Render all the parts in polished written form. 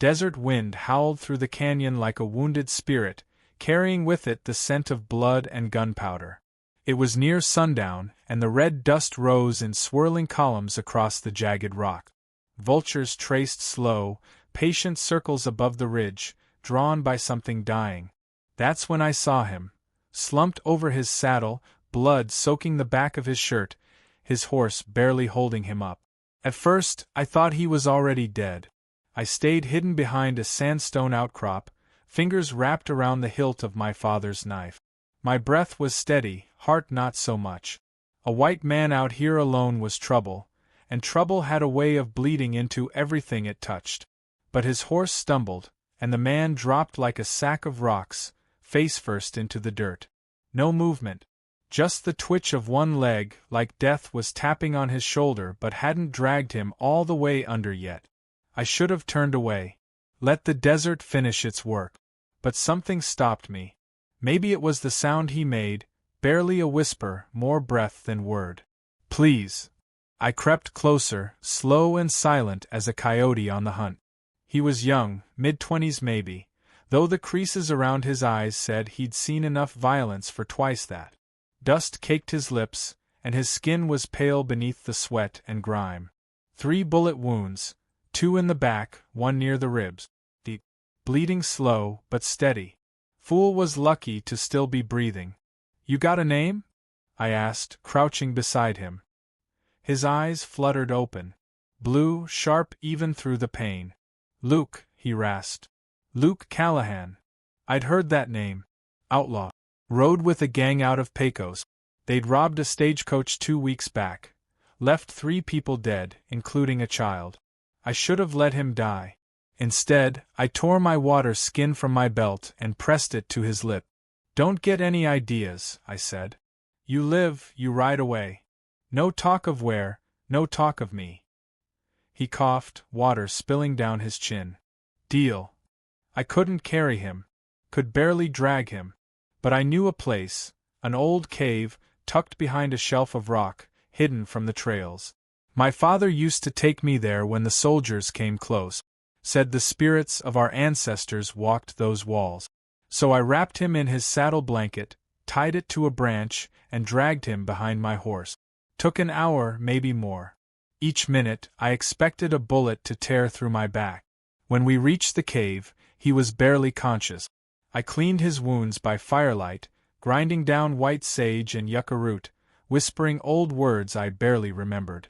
Desert wind howled through the canyon like a wounded spirit, carrying with it the scent of blood and gunpowder. It was near sundown, and the red dust rose in swirling columns across the jagged rock. Vultures traced slow, patient circles above the ridge, drawn by something dying. That's when I saw him, slumped over his saddle, blood soaking the back of his shirt, his horse barely holding him up. At first, I thought he was already dead. I stayed hidden behind a sandstone outcrop, fingers wrapped around the hilt of my father's knife. My breath was steady, heart not so much. A white man out here alone was trouble, and trouble had a way of bleeding into everything it touched. But his horse stumbled, and the man dropped like a sack of rocks, face first into the dirt. No movement. Just the twitch of one leg, like death was tapping on his shoulder but hadn't dragged him all the way under yet. I should have turned away. Let the desert finish its work. But something stopped me. Maybe it was the sound he made, barely a whisper, more breath than word. Please. I crept closer, slow and silent as a coyote on the hunt. He was young, mid-20s maybe, though the creases around his eyes said he'd seen enough violence for twice that. Dust caked his lips, and his skin was pale beneath the sweat and grime. 3 bullet wounds, 2 in the back, 1 near the ribs. Deep. Bleeding slow, but steady. Fool was lucky to still be breathing. You got a name? I asked, crouching beside him. His eyes fluttered open. Blue, sharp even through the pain. Luke, he rasped. Luke Callahan. I'd heard that name. Outlaw. Rode with a gang out of Pecos. They'd robbed a stagecoach 2 weeks back. Left 3 people dead, including a child. I should have let him die. Instead, I tore my water skin from my belt and pressed it to his lip. Don't get any ideas, I said. You live, you ride away. No talk of where, no talk of me. He coughed, water spilling down his chin. Deal. I couldn't carry him. Could barely drag him. But I knew a place, an old cave, tucked behind a shelf of rock, hidden from the trails. My father used to take me there when the soldiers came close. Said the spirits of our ancestors walked those walls. So I wrapped him in his saddle blanket, tied it to a branch, and dragged him behind my horse. Took an hour, maybe more. Each minute, I expected a bullet to tear through my back. When we reached the cave, he was barely conscious. I cleaned his wounds by firelight, grinding down white sage and yucca root, whispering old words I barely remembered.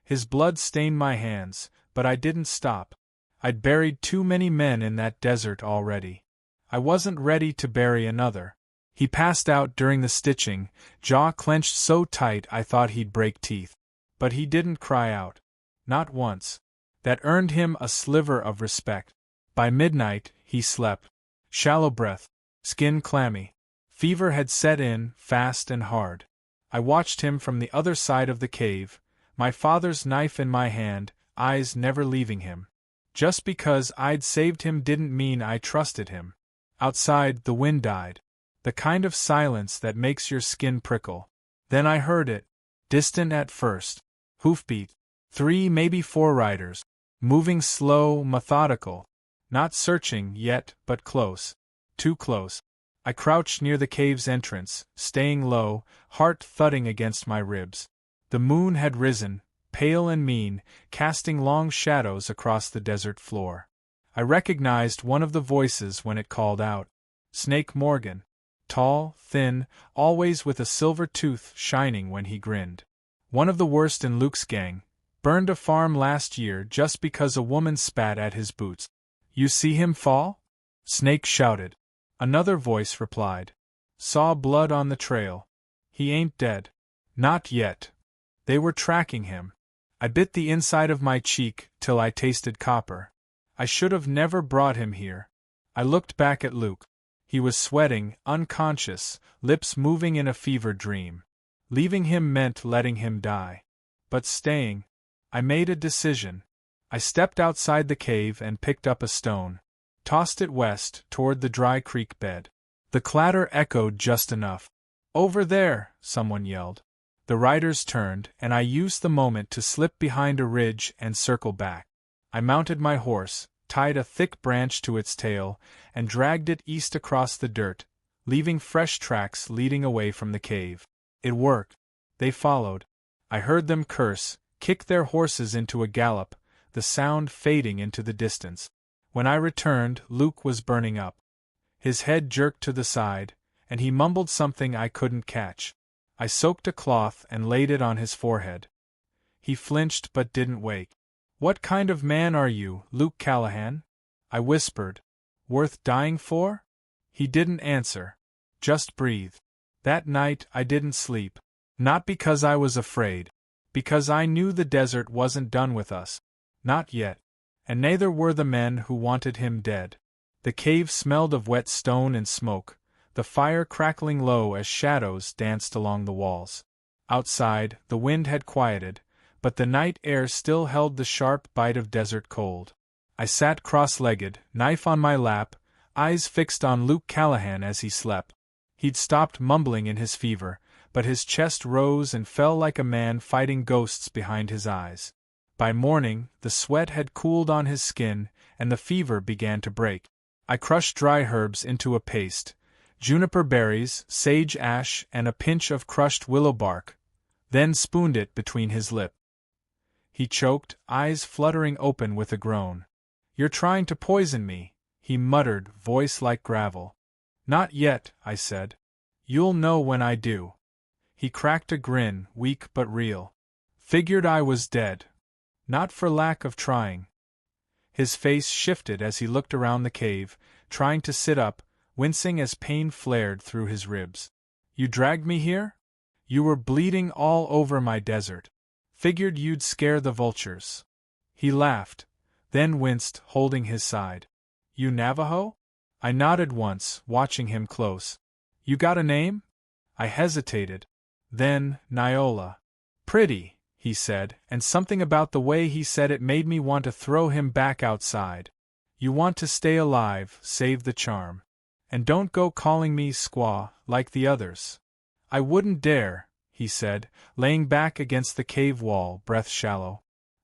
His blood stained my hands, but I didn't stop. I'd buried too many men in that desert already. I wasn't ready to bury another. He passed out during the stitching, jaw clenched so tight I thought he'd break teeth. But he didn't cry out. Not once. That earned him a sliver of respect. By midnight, he slept. Shallow breath. Skin clammy. Fever had set in, fast and hard. I watched him from the other side of the cave, my father's knife in my hand, eyes never leaving him. Just because I'd saved him didn't mean I trusted him. Outside, the wind died. The kind of silence that makes your skin prickle. Then I heard it. Distant at first. Hoofbeat. 3, maybe 4 riders. Moving slow, methodical. Not searching yet, but close. Too close. I crouched near the cave's entrance, staying low, heart thudding against my ribs. The moon had risen, pale and mean, casting long shadows across the desert floor. I recognized one of the voices when it called out. Snake Morgan. Tall, thin, always with a silver tooth shining when he grinned. One of the worst in Luke's gang. Burned a farm last year just because a woman spat at his boots. You see him fall? Snake shouted. Another voice replied. Saw blood on the trail. He ain't dead. Not yet. They were tracking him. I bit the inside of my cheek till I tasted copper. I should have never brought him here. I looked back at Luke. He was sweating, unconscious, lips moving in a fever dream. Leaving him meant letting him die. But staying. I made a decision. I stepped outside the cave and picked up a stone. Tossed it west, toward the dry creek bed. The clatter echoed just enough. Over there, someone yelled. The riders turned, and I used the moment to slip behind a ridge and circle back. I mounted my horse, tied a thick branch to its tail, and dragged it east across the dirt, leaving fresh tracks leading away from the cave. It worked. They followed. I heard them curse, kick their horses into a gallop, the sound fading into the distance. When I returned, Luke was burning up. His head jerked to the side, and he mumbled something I couldn't catch. I soaked a cloth and laid it on his forehead. He flinched but didn't wake. "What kind of man are you, Luke Callahan?" I whispered. "Worth dying for?" He didn't answer. Just breathed. That night I didn't sleep. Not because I was afraid. Because I knew the desert wasn't done with us. Not yet. And neither were the men who wanted him dead. The cave smelled of wet stone and smoke, the fire crackling low as shadows danced along the walls. Outside, the wind had quieted, but the night air still held the sharp bite of desert cold. I sat cross-legged, knife on my lap, eyes fixed on Luke Callahan as he slept. He'd stopped mumbling in his fever, but his chest rose and fell like a man fighting ghosts behind his eyes. By morning, the sweat had cooled on his skin, and the fever began to break. I crushed dry herbs into a paste, juniper berries, sage ash, and a pinch of crushed willow bark, then spooned it between his lips. He choked, eyes fluttering open with a groan. "You're trying to poison me," he muttered, voice like gravel. "Not yet," I said. "You'll know when I do." He cracked a grin, weak but real. "Figured I was dead." "Not for lack of trying." His face shifted as he looked around the cave, trying to sit up, wincing as pain flared through his ribs. "You dragged me here? You were bleeding all over my desert. Figured you'd scare the vultures." He laughed, then winced, holding his side. "You Navajo?" I nodded once, watching him close. "You got a name?" I hesitated. Then, Niola. "Pretty," he said, and something about the way he said it made me want to throw him back outside. "You want to stay alive, save the charm. And don't go calling me squaw, like the others." "I wouldn't dare," he said, laying back against the cave wall, breath shallow.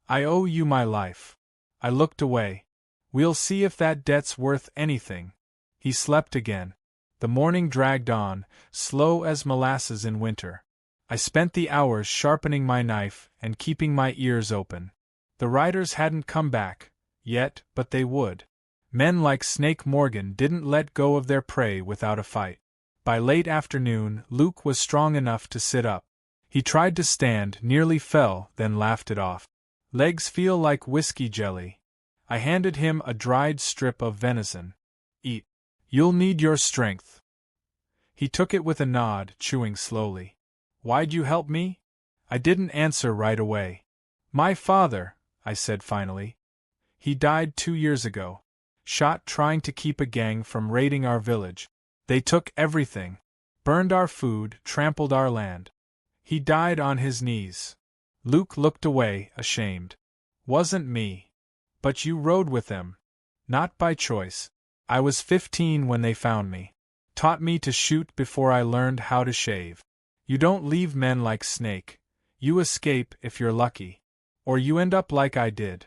"I owe you my life." I looked away. "We'll see if that debt's worth anything." He slept again. The morning dragged on, slow as molasses in winter. I spent the hours sharpening my knife and keeping my ears open. The riders hadn't come back yet, but they would. Men like Snake Morgan didn't let go of their prey without a fight. By late afternoon, Luke was strong enough to sit up. He tried to stand, nearly fell, then laughed it off. "Legs feel like whiskey jelly." I handed him a dried strip of venison. "Eat. You'll need your strength." He took it with a nod, chewing slowly. "Why'd you help me?" I didn't answer right away. "My father," I said finally. "He died 2 years ago. Shot trying to keep a gang from raiding our village. They took everything. Burned our food, trampled our land. He died on his knees." Luke looked away, ashamed. "Wasn't me. But you rode with them." "Not by choice. I was 15 when they found me. Taught me to shoot before I learned how to shave. You don't leave men like Snake. You escape if you're lucky. Or you end up like I did."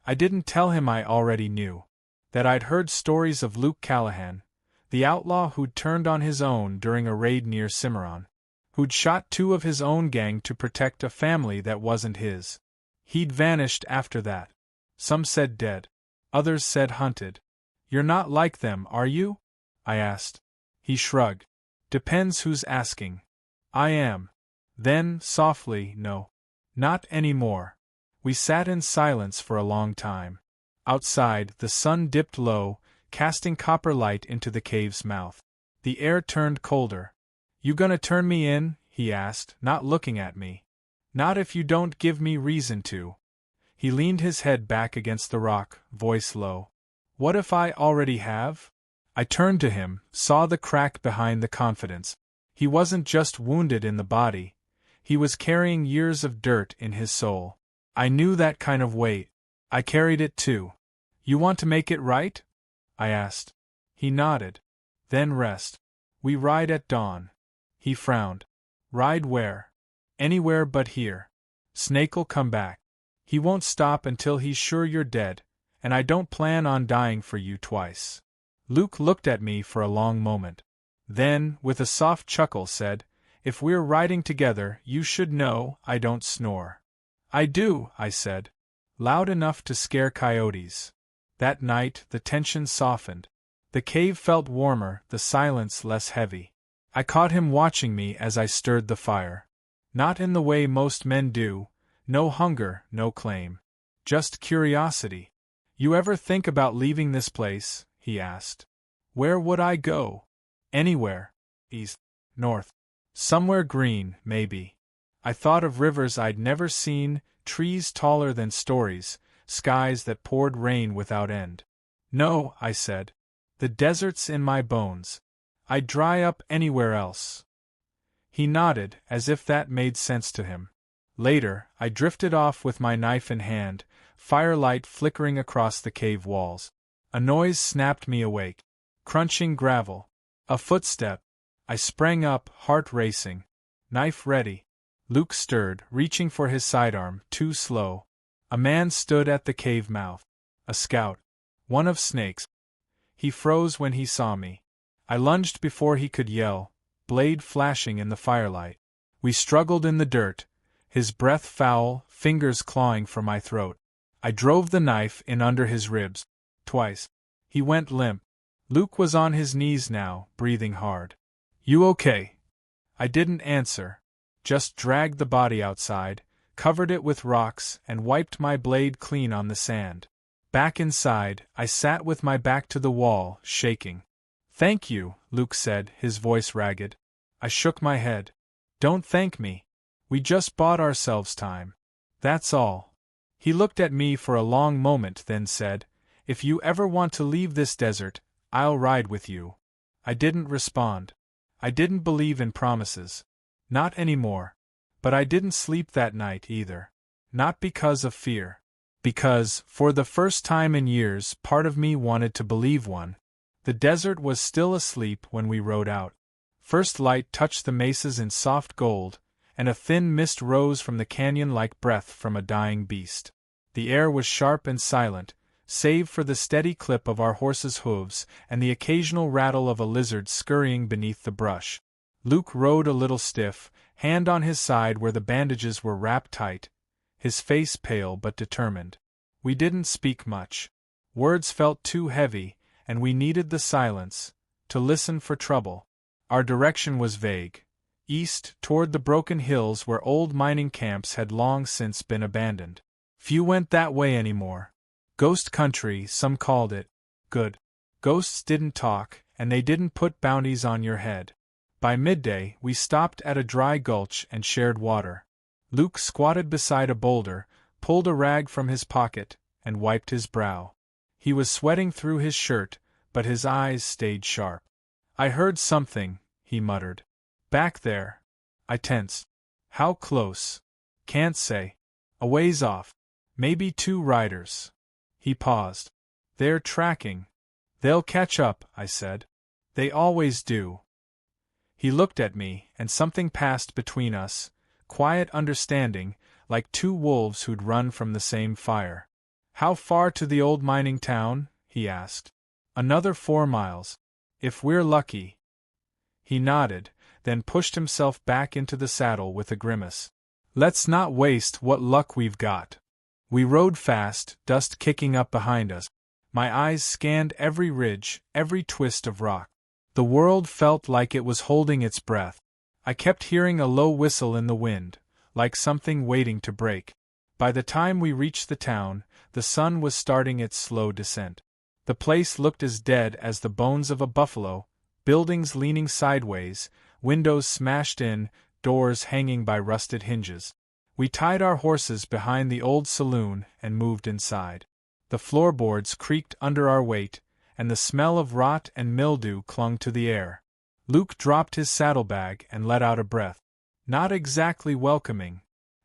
I didn't tell him I already knew. That I'd heard stories of Luke Callahan, the outlaw who'd turned on his own during a raid near Cimarron. Who'd shot 2 of his own gang to protect a family that wasn't his. He'd vanished after that. Some said dead. Others said hunted. "You're not like them, are you?" I asked. He shrugged. "Depends who's asking." "I am." Then, softly, "No. Not anymore." We sat in silence for a long time. Outside, the sun dipped low, casting copper light into the cave's mouth. The air turned colder. "You gonna turn me in?" he asked, not looking at me. "Not if you don't give me reason to." He leaned his head back against the rock, voice low. "What if I already have?" I turned to him, saw the crack behind the confidence. He wasn't just wounded in the body. He was carrying years of dirt in his soul. I knew that kind of weight. I carried it too. "You want to make it right?" I asked. He nodded. "Then rest. We ride at dawn." He frowned. "Ride where?" "Anywhere but here. Snake'll come back. He won't stop until he's sure you're dead, and I don't plan on dying for you twice. Luke looked at me for a long moment. Then, with a soft chuckle, said, "If we're riding together, you should know I don't snore." "I do," I said. Loud enough to scare coyotes. That night, the tension softened. The cave felt warmer, the silence less heavy. I caught him watching me as I stirred the fire. Not in the way most men do, no hunger, no claim. Just curiosity. "You ever think about leaving this place?" he asked. "Where would I go?" "Anywhere. East, north. Somewhere green, maybe." I thought of rivers I'd never seen, trees taller than stories, skies that poured rain without end. "No," I said. "The desert's in my bones. I'd dry up anywhere else." He nodded, as if that made sense to him. Later, I drifted off with my knife in hand, firelight flickering across the cave walls. A noise snapped me awake. Crunching gravel. A footstep. I sprang up, heart racing. Knife ready. Luke stirred, reaching for his sidearm, too slow. A man stood at the cave mouth. A scout. One of Snake's. He froze when he saw me. I lunged before he could yell, blade flashing in the firelight. We struggled in the dirt, his breath foul, fingers clawing for my throat. I drove the knife in under his ribs. Twice. He went limp. Luke was on his knees now, breathing hard. "You okay?" I didn't answer. Just dragged the body outside, covered it with rocks, and wiped my blade clean on the sand. Back inside, I sat with my back to the wall, shaking. "Thank you," Luke said, his voice ragged. I shook my head. "Don't thank me. We just bought ourselves time. That's all." He looked at me for a long moment, then said, "If you ever want to leave this desert, I'll ride with you." I didn't respond. I didn't believe in promises. Not anymore. But I didn't sleep that night either. Not because of fear. Because, for the first time in years, part of me wanted to believe one. The desert was still asleep when we rode out. First light touched the mesas in soft gold, and a thin mist rose from the canyon like breath from a dying beast. The air was sharp and silent, save for the steady clip of our horses' hooves and the occasional rattle of a lizard scurrying beneath the brush. Luke rode a little stiff, hand on his side where the bandages were wrapped tight, his face pale but determined. We didn't speak much. Words felt too heavy, and we needed the silence to listen for trouble. Our direction was vague. East, toward the broken hills where old mining camps had long since been abandoned. Few went that way anymore. Ghost country, some called it. Good. Ghosts didn't talk, and they didn't put bounties on your head. By midday, we stopped at a dry gulch and shared water. Luke squatted beside a boulder, pulled a rag from his pocket, and wiped his brow. He was sweating through his shirt, but his eyes stayed sharp. "I heard something," he muttered. "Back there." I tensed. "How close?" "Can't say. A ways off. Maybe 2 riders." He paused. "They're tracking." "They'll catch up," I said. "They always do." He looked at me, and something passed between us, quiet understanding, like 2 wolves who'd run from the same fire. "How far to the old mining town?" he asked. "Another 4 miles. If we're lucky." He nodded, then pushed himself back into the saddle with a grimace. "Let's not waste what luck we've got." We rode fast, dust kicking up behind us. My eyes scanned every ridge, every twist of rock. The world felt like it was holding its breath. I kept hearing a low whistle in the wind, like something waiting to break. By the time we reached the town, the sun was starting its slow descent. The place looked as dead as the bones of a buffalo, buildings leaning sideways, windows smashed in, doors hanging by rusted hinges. We tied our horses behind the old saloon and moved inside. The floorboards creaked under our weight, and the smell of rot and mildew clung to the air. Luke dropped his saddlebag and let out a breath. Not exactly welcoming.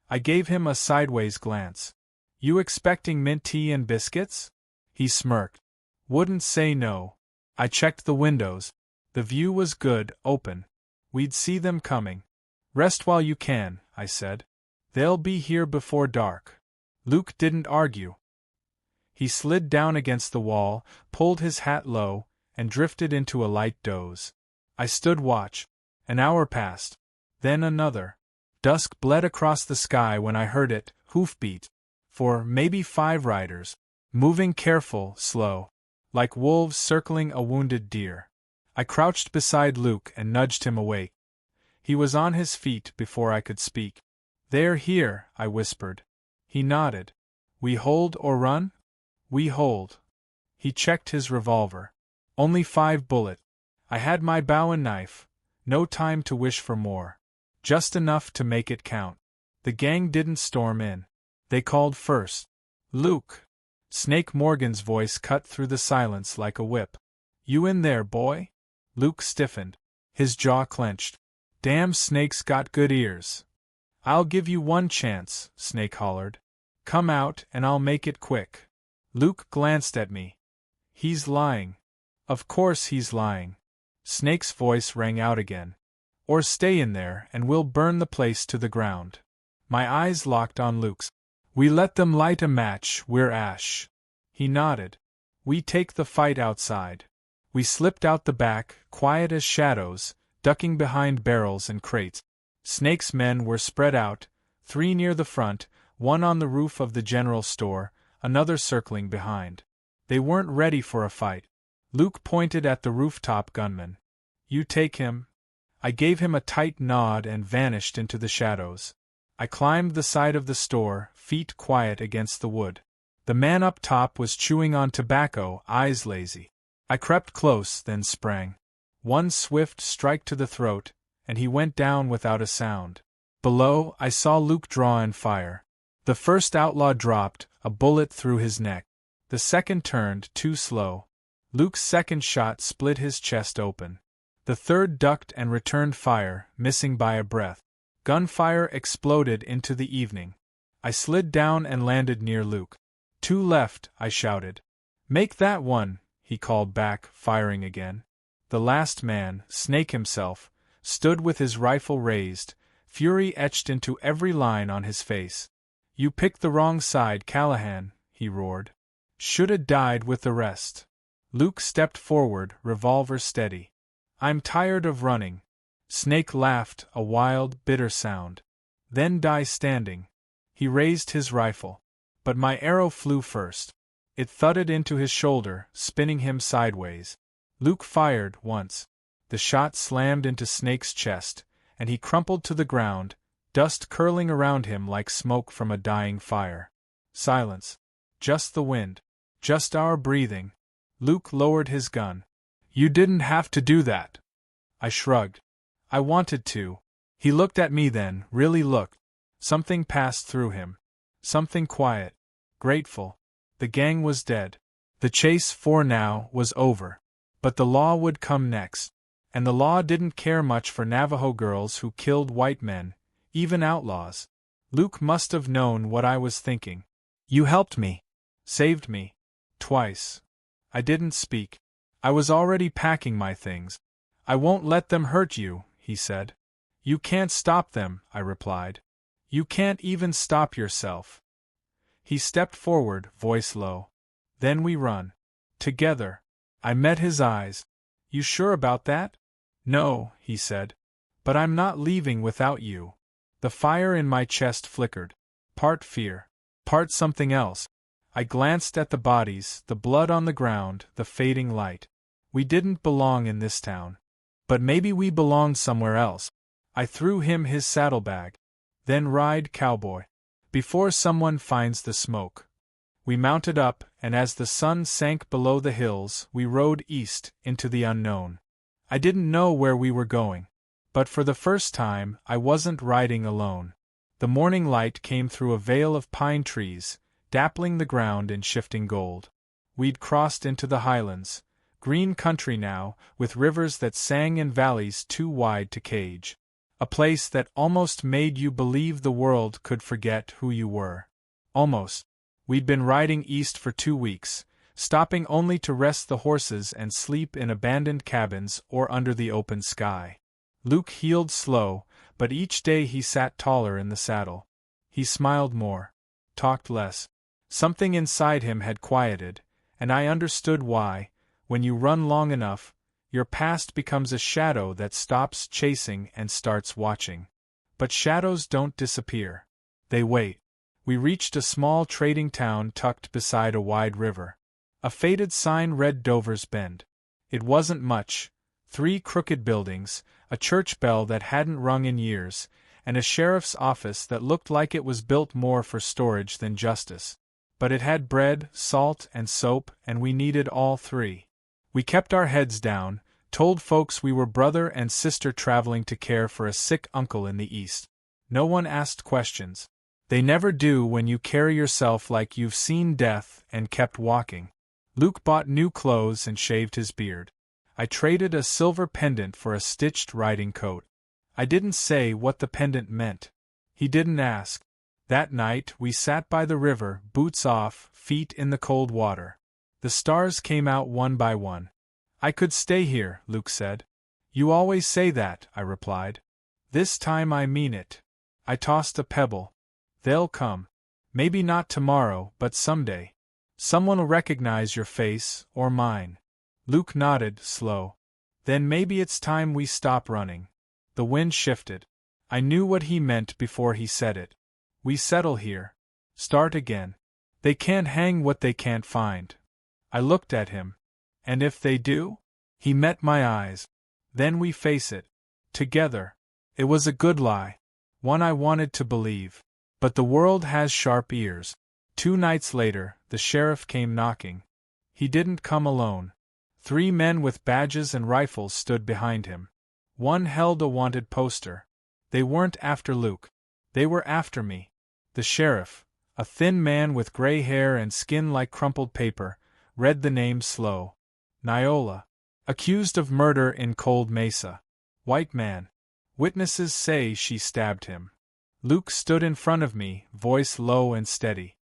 I gave him a sideways glance. "You expecting mint tea and biscuits?" He smirked. "Wouldn't say no." I checked the windows. The view was good, open. We'd see them coming. "Rest while you can," I said. "They'll be here before dark." Luke didn't argue. He slid down against the wall, pulled his hat low, and drifted into a light doze. I stood watch. An hour passed. Then another. Dusk bled across the sky when I heard it, hoofbeat. 4, maybe 5 riders. Moving careful, slow. Like wolves circling a wounded deer. I crouched beside Luke and nudged him awake. He was on his feet before I could speak. "They're here," I whispered. He nodded. "We hold or run?" "We hold." He checked his revolver. "Only 5 bullets. I had my bow and knife. No time to wish for more. Just enough to make it count." The gang didn't storm in. They called first. "Luke!" Snake Morgan's voice cut through the silence like a whip. "You in there, boy?" Luke stiffened. His jaw clenched. "Damn Snake's got good ears." "I'll give you one chance," Snake hollered. "Come out and I'll make it quick." Luke glanced at me. "He's lying." "Of course he's lying." Snake's voice rang out again. "Or stay in there and we'll burn the place to the ground." My eyes locked on Luke's. "We let them light a match, we're ash." He nodded. "We take the fight outside." We slipped out the back, quiet as shadows, ducking behind barrels and crates. Snake's men were spread out, 3 near the front, 1 on the roof of the general store, another circling behind. They weren't ready for a fight. Luke pointed at the rooftop gunman. "You take him." I gave him a tight nod and vanished into the shadows. I climbed the side of the store, feet quiet against the wood. The man up top was chewing on tobacco, eyes lazy. I crept close, then sprang. One swift strike to the throat, and he went down without a sound. Below, I saw Luke draw and fire. The first outlaw dropped, a bullet through his neck. The second turned, too slow. Luke's second shot split his chest open. The third ducked and returned fire, missing by a breath. Gunfire exploded into the evening. I slid down and landed near Luke. "2 left," I shouted. "Make that 1," he called back, firing again. The last man, Snake himself, stood with his rifle raised, fury etched into every line on his face. "You picked the wrong side, Callahan," he roared. "Shoulda died with the rest." Luke stepped forward, revolver steady. "I'm tired of running." Snake laughed, a wild, bitter sound. "Then die standing." He raised his rifle. But my arrow flew first. It thudded into his shoulder, spinning him sideways. Luke fired once. The shot slammed into Snake's chest, and he crumpled to the ground, dust curling around him like smoke from a dying fire. Silence. Just the wind. Just our breathing. Luke lowered his gun. "You didn't have to do that." I shrugged. "I wanted to." He looked at me then, really looked. Something passed through him. Something quiet. Grateful. The gang was dead. The chase for now was over. But the law would come next. And the law didn't care much for Navajo girls who killed white men, even outlaws. Luke must have known what I was thinking. "You helped me. Saved me. Twice." I didn't speak. I was already packing my things. "I won't let them hurt you," he said. "You can't stop them," I replied. "You can't even stop yourself." He stepped forward, voice low. "Then we run. Together." I met his eyes. "You sure about that?" "No," he said. "But I'm not leaving without you." The fire in my chest flickered. Part fear. Part something else. I glanced at the bodies, the blood on the ground, the fading light. We didn't belong in this town. But maybe we belonged somewhere else. I threw him his saddlebag. "Then ride, Cowboy. Before someone finds the smoke." We mounted up, and as the sun sank below the hills, we rode east, into the unknown. I didn't know where we were going. But for the first time, I wasn't riding alone. The morning light came through a veil of pine trees, dappling the ground in shifting gold. We'd crossed into the highlands, green country now, with rivers that sang in valleys too wide to cage. A place that almost made you believe the world could forget who you were. Almost. We'd been riding east for 2 weeks, stopping only to rest the horses and sleep in abandoned cabins or under the open sky. Luke heeled slow, but each day he sat taller in the saddle. He smiled more. Talked less. Something inside him had quieted, and I understood why. When you run long enough, your past becomes a shadow that stops chasing and starts watching. But shadows don't disappear. They wait. We reached a small trading town tucked beside a wide river. A faded sign read Dover's Bend. It wasn't much: 3 crooked buildings, a church bell that hadn't rung in years, and a sheriff's office that looked like it was built more for storage than justice. But it had bread, salt, and soap, and we needed all 3. We kept our heads down, told folks we were brother and sister traveling to care for a sick uncle in the East. No one asked questions. They never do when you carry yourself like you've seen death, and kept walking. Luke bought new clothes and shaved his beard. I traded a silver pendant for a stitched riding coat. I didn't say what the pendant meant. He didn't ask. That night we sat by the river, boots off, feet in the cold water. The stars came out one by one. I could stay here, Luke said. You always say that, I replied. This time I mean it. I tossed a pebble. They'll come. Maybe not tomorrow, but someday. Someone'll recognize your face, or mine. Luke nodded, slow. Then maybe it's time we stop running. The wind shifted. I knew what he meant before he said it. We settle here. Start again. They can't hang what they can't find. I looked at him. And if they do? He met my eyes. Then we face it. Together. It was a good lie. One I wanted to believe. But the world has sharp ears. 2 nights later, the sheriff came knocking. He didn't come alone. 3 men with badges and rifles stood behind him. One held a wanted poster. They weren't after Luke. They were after me. The sheriff, a thin man with gray hair and skin like crumpled paper, read the name slow. Niola. Accused of murder in Cold Mesa. White man. Witnesses say she stabbed him. Luke stood in front of me, voice low and steady.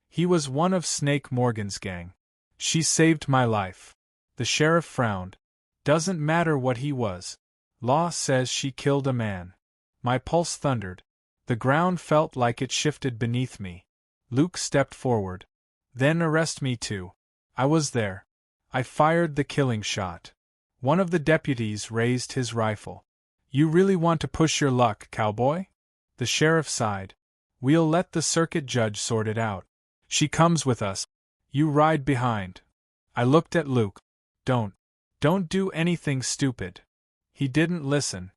He was one of Snake Morgan's gang. She saved my life. The sheriff frowned. Doesn't matter what he was. Law says she killed a man. My pulse thundered. The ground felt like it shifted beneath me. Luke stepped forward. Then arrest me too. I was there. I fired the killing shot. One of the deputies raised his rifle. You really want to push your luck, cowboy? The sheriff sighed. We'll let the circuit judge sort it out. She comes with us. You ride behind. I looked at Luke. Don't do anything stupid. He didn't listen.